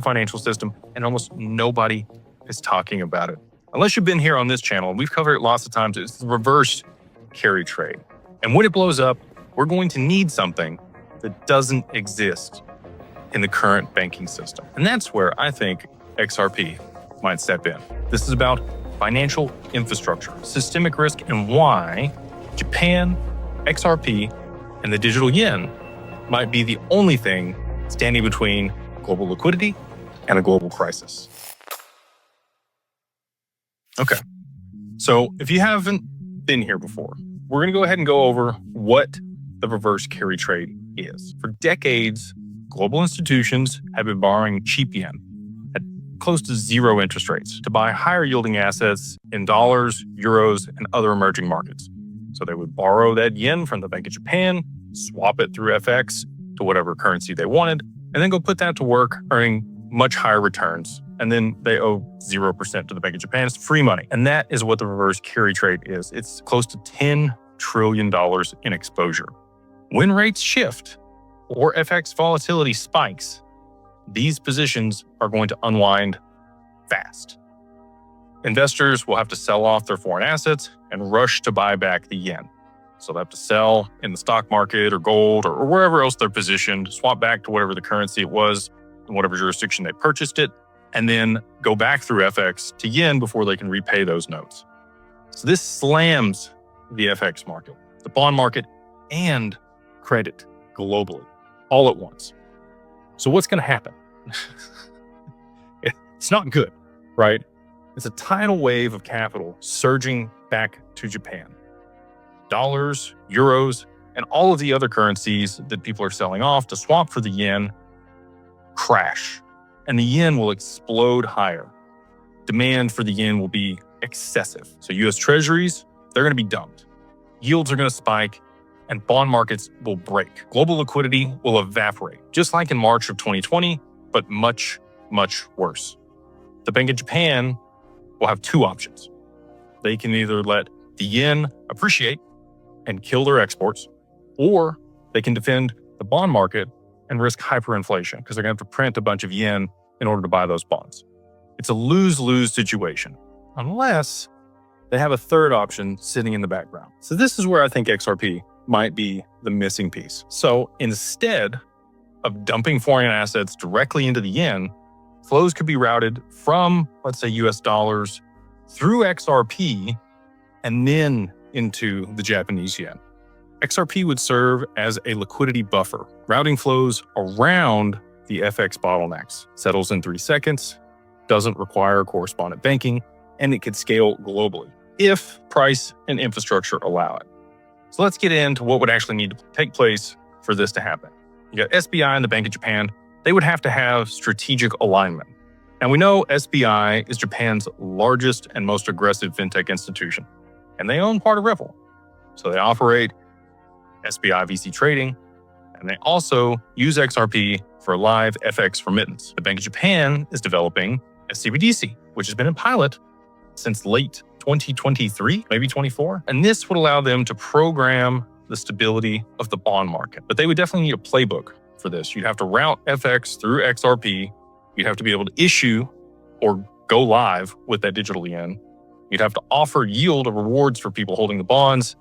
financial system, and almost nobody is talking about it. Unless you've been here on this channel, and we've covered it lots of times, it's the reverse carry trade. And when it blows up, we're going to need something that doesn't exist in the current banking system. And that's where I think XRP might step in. This is about financial infrastructure, systemic risk, and why Japan, XRP, and the digital yen might be the only thing standing between global liquidity and a global crisis. Okay, so if you haven't been here before, we're going to go ahead and go over what the reverse carry trade is. For decades, global institutions have been borrowing cheap yen at close to zero interest rates to buy higher yielding assets in dollars, euros, and other emerging markets. So they would borrow that yen from the Bank of Japan, swap it through FX to whatever currency they wanted, and then go put that to work, earning much higher returns. And then they owe 0% to the Bank of Japan. It's free money. And that is what the reverse carry trade is. It's close to $10 trillion in exposure. When rates shift or FX volatility spikes, these positions are going to unwind fast. Investors will have to sell off their foreign assets and rush to buy back the yen. So they'll have to sell in the stock market or gold or wherever else they're positioned, swap back to whatever the currency it was in whatever jurisdiction they purchased it, and then go back through FX to yen before they can repay those notes. So this slams the FX market, the bond market, and credit globally, all at once. So what's going to happen? It's not good, right? It's a tidal wave of capital surging back to Japan. Dollars, euros, and all of the other currencies that people are selling off to swap for the yen crash, and the yen will explode higher. Demand for the yen will be excessive. So US treasuries, they're going to be dumped. Yields are going to spike, and bond markets will break. Global liquidity will evaporate, just like in March of 2020, but much, much worse. The Bank of Japan will have two options. They can either let the yen appreciate and kill their exports, or they can defend the bond market and risk hyperinflation because they're going to have to print a bunch of yen in order to buy those bonds. It's a lose-lose situation, unless they have a third option sitting in the background. So this is where I think XRP might be the missing piece. So instead of dumping foreign assets directly into the yen, flows could be routed from, let's say, US dollars through XRP and then into the Japanese yen. XRP would serve as a liquidity buffer, routing flows around the FX bottlenecks, settles in 3 seconds, doesn't require correspondent banking, and it could scale globally if price and infrastructure allow it. So let's get into what would actually need to take place for this to happen. You got SBI and the Bank of Japan. They would have to have strategic alignment. And we know SBI is Japan's largest and most aggressive fintech institution, and they own part of Ripple. So they operate SBI VC trading, and they also use XRP for live FX remittance. The Bank of Japan is developing a CBDC, which has been in pilot since late 2023, maybe 24. And this would allow them to program the stability of the bond market. But they would definitely need a playbook for this. You'd have to route FX through XRP. You'd have to be able to issue or go live with that digital yen. You'd have to offer yield or rewards for people holding the bonds.